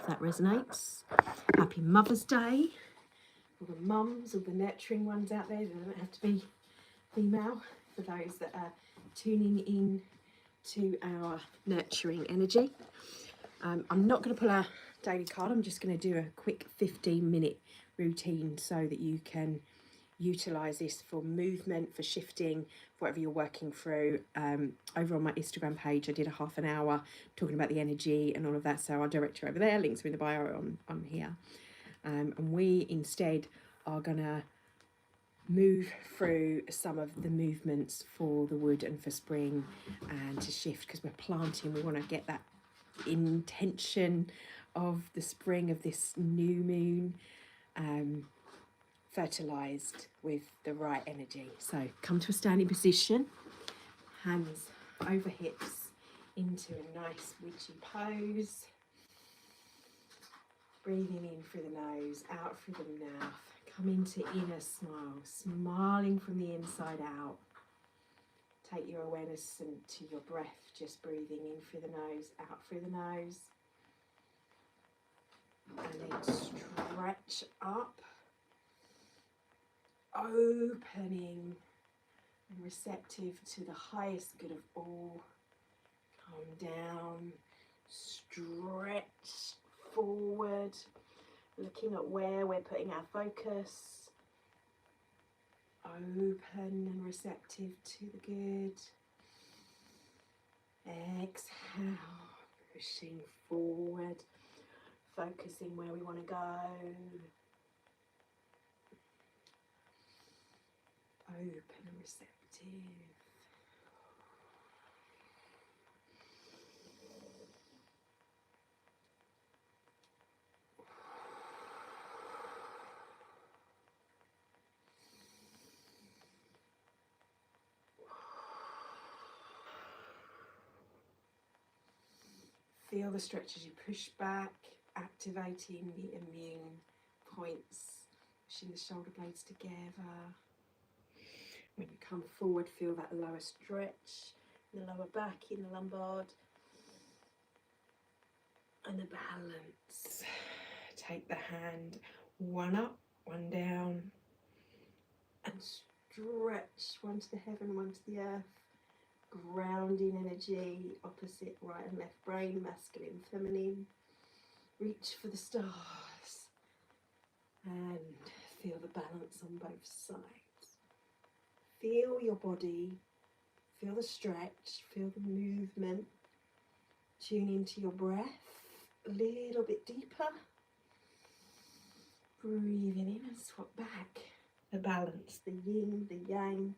if that resonates. Happy Mother's Day. All the mums, all the nurturing ones out there. They don't have to be female. For those that are tuning in to our nurturing energy. I'm not going to pull a daily card. I'm just going to do a quick 15-minute routine so that you can utilize this for movement, for shifting, for whatever you're working through. Over on my Instagram page, I did a half an hour talking about the energy and all of that. So I'll direct you over there. Links are in the bio on here. And we instead are going to move through some of the movements for the wood and for spring and to shift, because we're planting. We want to get that intention of the spring, of this new moon, fertilized with the right energy. So come to a standing position, hands over hips into a nice witchy pose, breathing in through the nose, out through the mouth. Come into inner smile, smiling from the inside out. Take your awareness into your breath, just breathing in through the nose, out through the nose. And then stretch up, opening and receptive to the highest good of all. Calm down, stretch forward, looking at where we're putting our focus. Open and receptive to the good. Exhale, pushing forward, focusing where we want to go. Open and receptive. Feel the stretch as you push back, activating the immune points, pushing the shoulder blades together. When you come forward, feel that lower stretch in the lower back, in the lumbar, and the balance. Take the hand, one up, one down, and stretch, one to the heaven, one to the earth. Grounding energy, opposite right and left brain, masculine, feminine. Reach for the stars and feel the balance on both sides. Feel your body, feel the stretch, feel the movement. Tune into your breath a little bit deeper. Breathing in and swap back. The balance, the yin, the yang.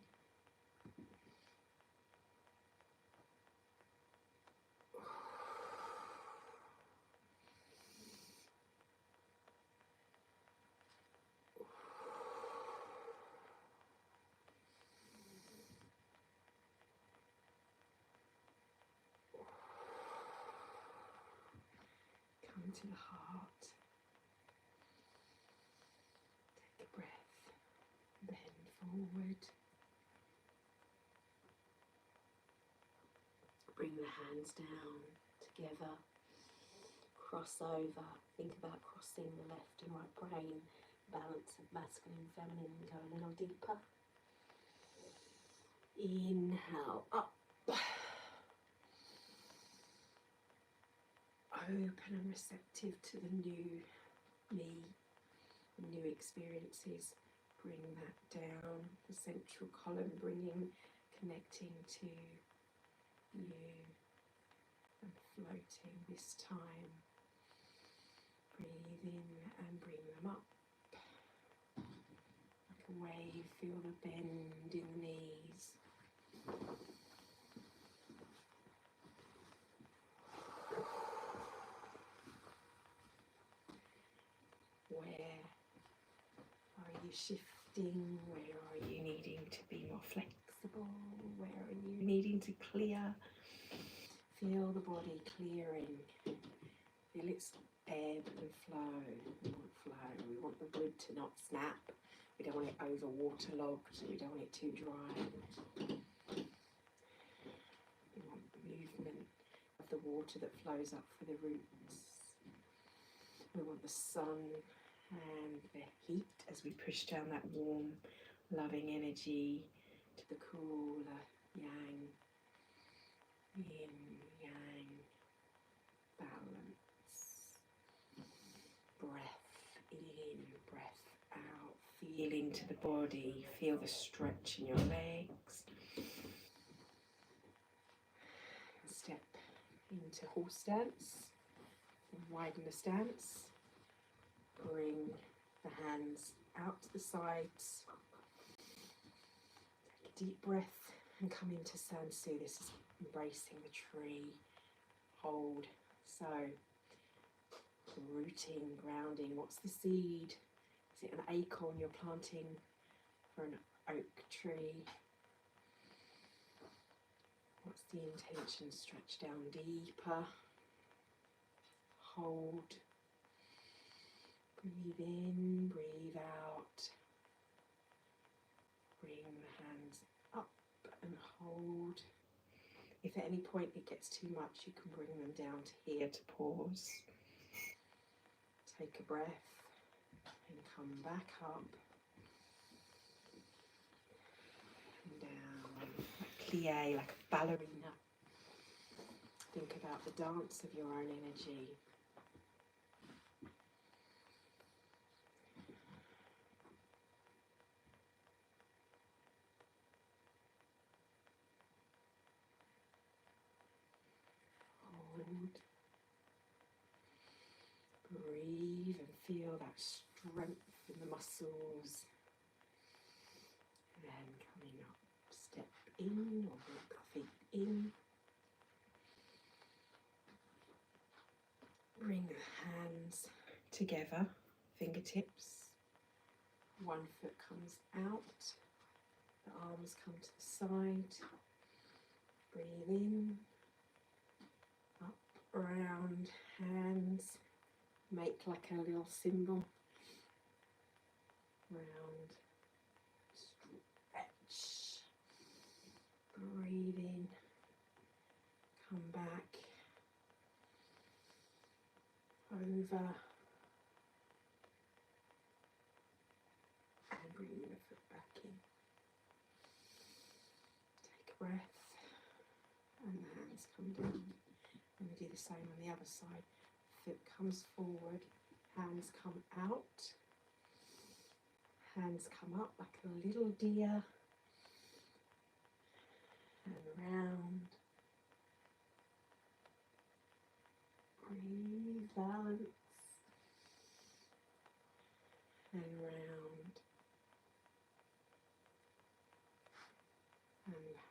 Come to the heart. Take a breath. Bend forward. Bring the hands down together. Cross over. Think about crossing the left and right brain. Balance of masculine, feminine. Go a little deeper. Inhale up. Open and receptive to the new me, new experiences. Bring that down, the central column, connecting to you and floating this time. Breathe in and bring them up. Like a wave, feel the bend in the knees. Where are you shifting? Where are you needing to be more flexible? Where are you needing to clear? Feel the body clearing. Feel its ebb and flow. We want flow. We want the wood to not snap. We don't want it over waterlogged. We don't want it too dry. We want the movement of the water that flows up for the roots. We want the sun and the heat as we push down that warm, loving energy to the cooler yang. Yin, yang, balance. Breath in, breath out. Feel into the body. Feel the stretch in your legs. Step into horse stance. Widen the stance. Bring the hands out to the sides. Take a deep breath and come into Sansu. This is embracing the tree. Hold. So, rooting, grounding. What's the seed? Is it an acorn you're planting for an oak tree? What's the intention? Stretch down deeper. Hold. Breathe in, breathe out. Bring the hands up and hold. If at any point it gets too much, you can bring them down to here to pause. Take a breath and come back up and down, like plie, like a ballerina. Think about the dance of your own energy. Hold. Breathe and feel that strength in the muscles. And then coming up, step in or walk the feet in. Bring the hands together, fingertips. One foot comes out, the arms come to the side. Breathe in, up, around, hands. Make like a little symbol. Round, stretch. Breathe in, come back, over, and bring the foot back in. Take a breath, and the hands come down. And we do the same on the other side. Foot comes forward, hands come out, hands come up like a little deer, and round. Breathe, balance, and round, and back.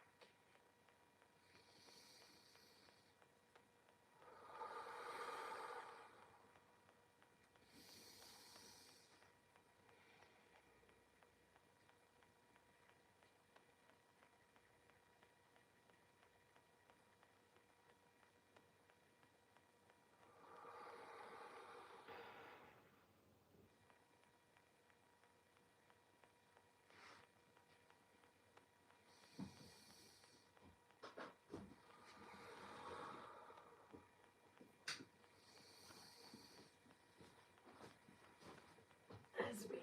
As we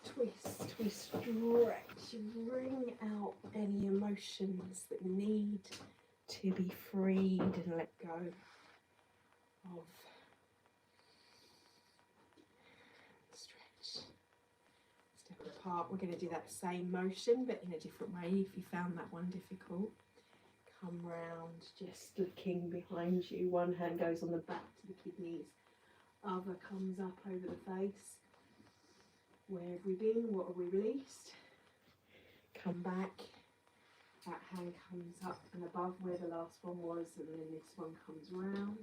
twist, we stretch, bring out any emotions that need to be freed and let go of. Stretch. Step apart. We're going to do that same motion but in a different way if you found that one difficult. Come round, just looking behind you. One hand goes on the back to the kidneys, other comes up over the face. Where have we been? What have we released? Come back. That hand comes up and above where the last one was, and then this one comes round.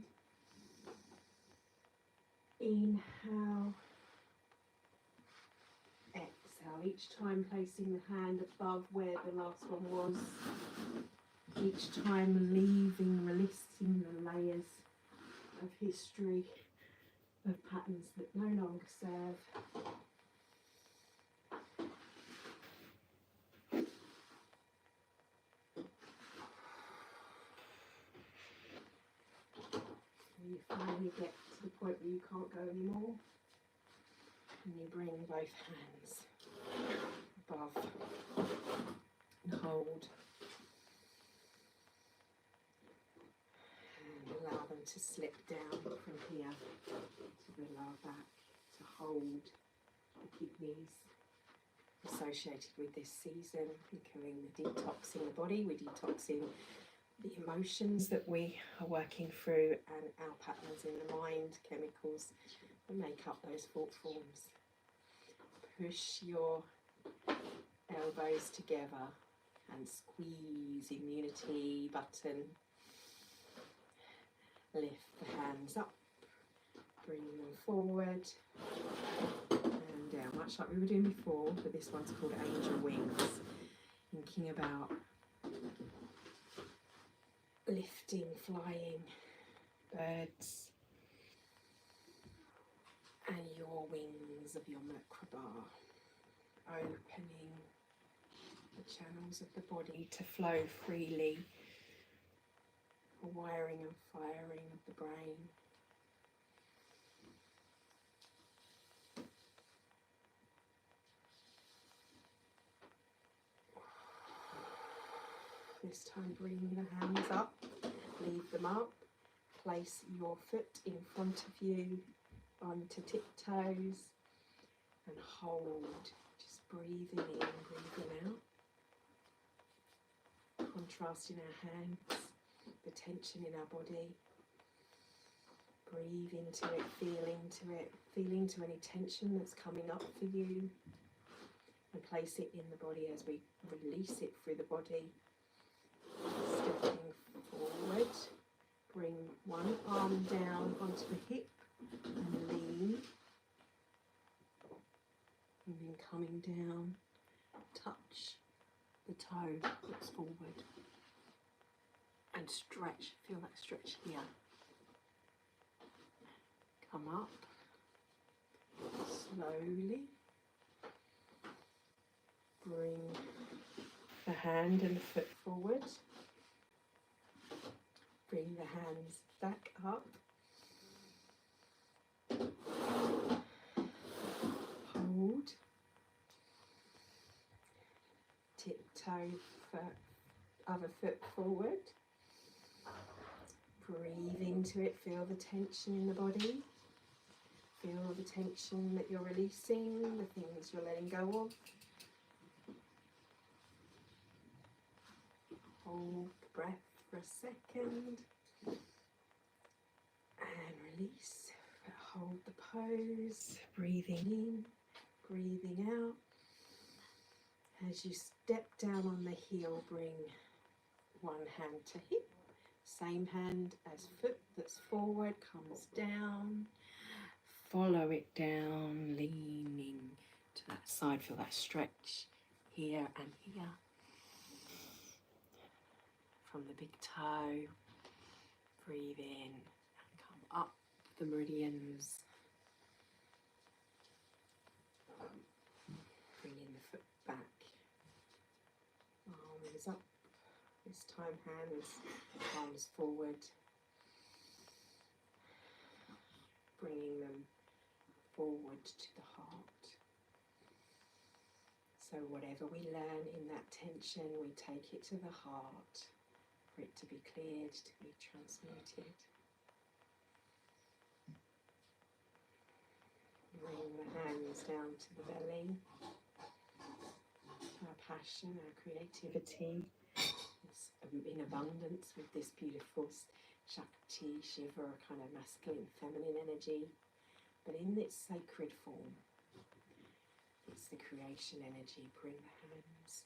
Inhale. Exhale. Each time placing the hand above where the last one was. Each time leaving, releasing the layers of history, of patterns that no longer serve. You finally get to the point where you can't go anymore. And you bring both hands above and hold. And allow them to slip down from here to the lower back to hold the kidneys associated with this season, including the detoxing the body. We're detoxing the emotions that we are working through and our patterns in the mind, chemicals that make up those thought forms. Push your elbows together and squeeze immunity button. Lift the hands up, bring them forward and down, much like we were doing before, but this one's called angel wings. Thinking about lifting, flying birds and your wings of your Merkaba, opening the channels of the body to flow freely, wiring and firing of the brain. This time bring the hands up, leave them up, place your foot in front of you onto tiptoes and hold, just breathing in, breathing out, contrasting our hands, the tension in our body. Breathe into it, feel into any tension that's coming up for you and place it in the body as we release it through the body. Stepping forward, bring one arm down onto the hip and lean, and then coming down, touch the toe that's forward and stretch, feel that stretch here. Come up, slowly, bring the hand and the foot forward, bring the hands back up, hold, tiptoe other foot forward, breathe into it, feel the tension in the body, feel the tension that you're releasing, the things you're letting go of. Hold the breath for a second and release. Hold the pose, breathing in, breathing out. As you step down on the heel, bring one hand to hip, same hand as foot that's forward, comes down. Follow it down, leaning to that side, feel that stretch here and here. From the big toe, breathe in and come up the meridians. Bring in the foot back. Arms up. This time arms forward. Bringing them forward to the heart. So whatever we learn in that tension, we take it to the heart for it to be cleared, to be transmuted. Bring the hands down to the belly, our passion, our creativity, in abundance with this beautiful Shakti, Shiva, kind of masculine, feminine energy. But in its sacred form, it's the creation energy. Bring the hands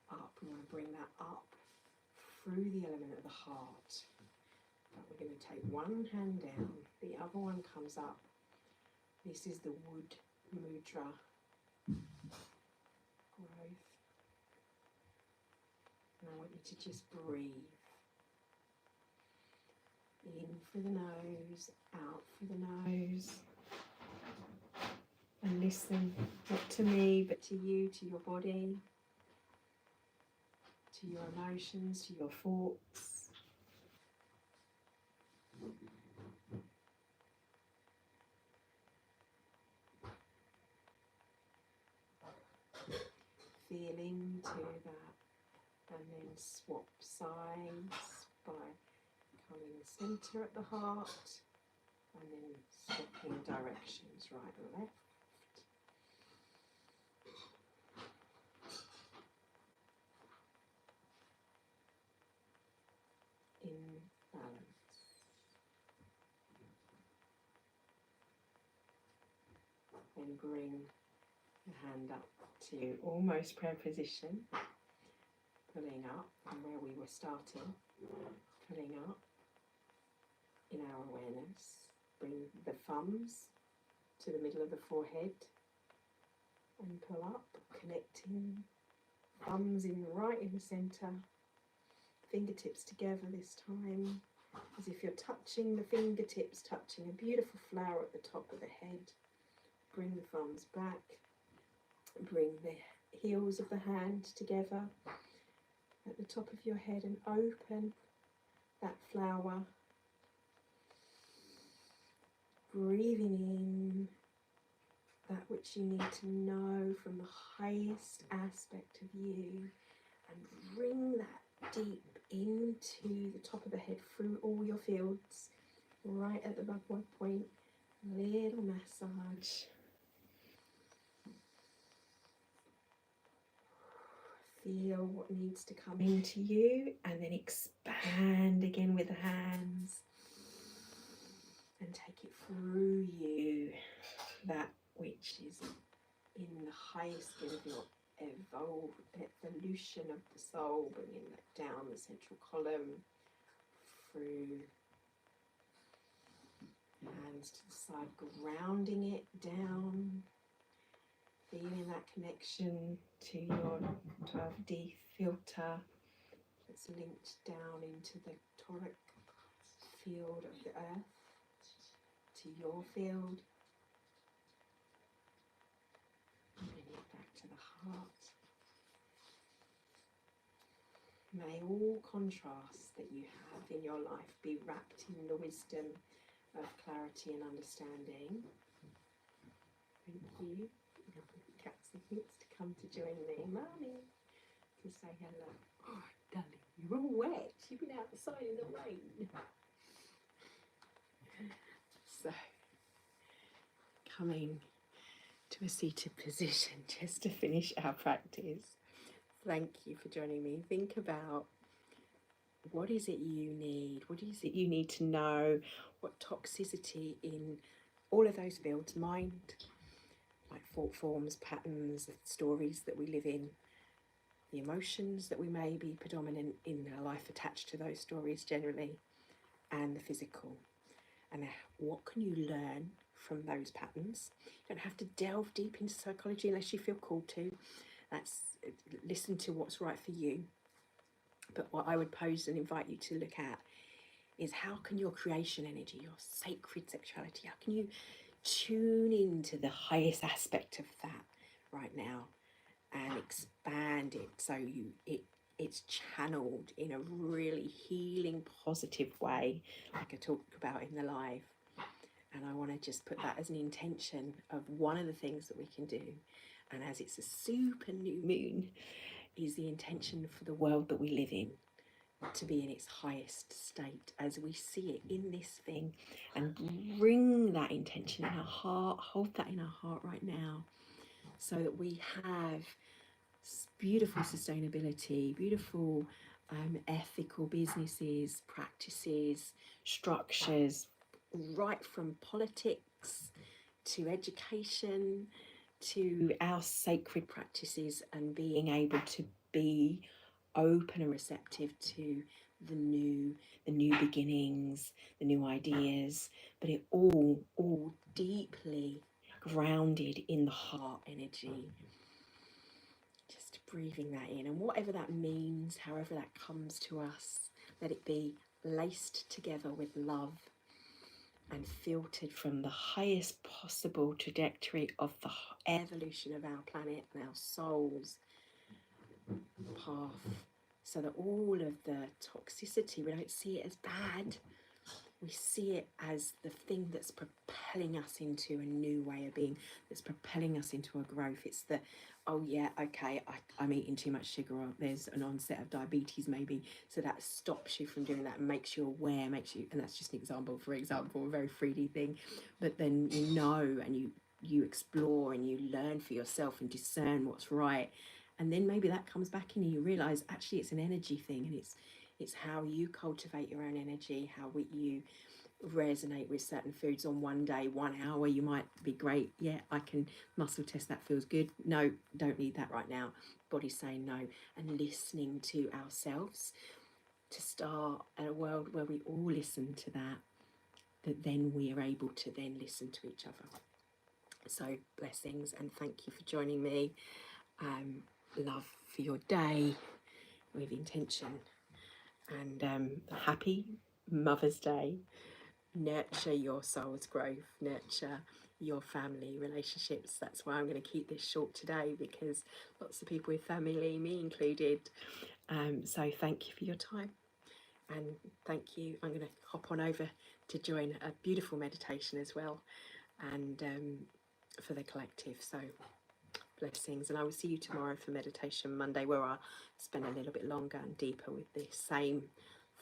up. We want to bring that up through the element of the heart. But we're going to take one hand down, the other one comes up. This is the wood mudra growth. And I want you to just breathe. In through the nose, out through the nose. And listen, not to me, but to you, to your body, to your emotions, to your thoughts. feel into that, and then swap sides by coming centre at the heart, and then swapping directions, right and left. In balance. Then bring the hand up to almost prayer position, pulling up from where we were starting, pulling up in our awareness. Bring the thumbs to the middle of the forehead and pull up, connecting thumbs in right in the centre, fingertips together this time, as if you're touching the fingertips, touching a beautiful flower at the top of the head. Bring the thumbs back, bring the heels of the hand together at the top of your head and open that flower. Breathing in that which you need to know from the highest aspect of you, and bring that deep into the top of the head through all your fields, right at the bubble point. Little massage. Feel what needs to come into you, and then expand again with the hands and take it through you, that which is in the highest good of your evolution of the soul, bringing that down the central column, through hands to the side, grounding it down, feeling that connection to your 12D filter that's linked down into the toric field of the earth, to your field. Bring it back to the heart. May all contrasts that you have in your life be wrapped in the wisdom of clarity and understanding. Thank you. Cats thinks to come to join me. Mummy, to say hello. Oh, darling, you're all wet. You've been outside in the rain. So, coming to a seated position just to finish our practice. Thank you for joining me. Think about, what is it you need? What is it you need to know? What toxicity in all of those fields, mind, like thought forms, patterns, the stories that we live in, the emotions that we may be predominant in our life attached to those stories generally, and the physical. And what can you learn from those patterns? You don't have to delve deep into psychology unless you feel called to. Listen to what's right for you. But what I would pose and invite you to look at is, how can your creation energy, your sacred sexuality, how can you tune into the highest aspect of that right now and expand it so it's channeled in a really healing, positive way, like I talked about in the live. And I want to just put that as an intention of one of the things that we can do. And as it's a super new moon, is the intention for the world that we live in to be in its highest state as we see it in this thing, and bring that intention in our heart, hold that in our heart right now, so that we have beautiful sustainability, beautiful ethical businesses, practices, structures, right from politics to education to our sacred practices, and being able to be open and receptive to the new beginnings, the new ideas, but it all deeply grounded in the heart energy. Just breathing that in, and whatever that means, however that comes to us, let it be laced together with love and filtered from the highest possible trajectory of the evolution of our planet and our soul's path, so that all of the toxicity, we don't see it as bad, we see it as the thing that's propelling us into a new way of being, that's propelling us into a growth. It's the, oh yeah, okay, I'm eating too much sugar, or there's an onset of diabetes maybe, so that stops you from doing that and makes you aware, makes you, and that's just an example, for example, a very 3D thing. But then you know, and you explore and you learn for yourself and discern what's right, and then maybe that comes back in and you realize actually it's an energy thing, and it's how you cultivate your own energy, how you resonate with certain foods. On one day, 1 hour, you might be great. Yeah, I can muscle test, that feels good. No, don't need that right now. Body's saying no. And listening to ourselves to start a world where we all listen to that then we are able to then listen to each other. So blessings, and thank you for joining me. Love for your day with intention, and happy Mother's Day. Nurture your soul's growth, nurture your family relationships. That's why I'm going to keep this short today, because lots of people with family, me included. So thank you for your time, and thank you. I'm going to hop on over to join a beautiful meditation as well, and for the collective. So blessings, and I will see you tomorrow for Meditation Monday, where I'll spend a little bit longer and deeper with the same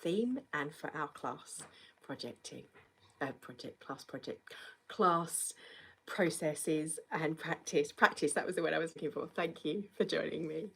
theme, and for our class project class processes and practice, that was the word I was looking for. Thank you for joining me.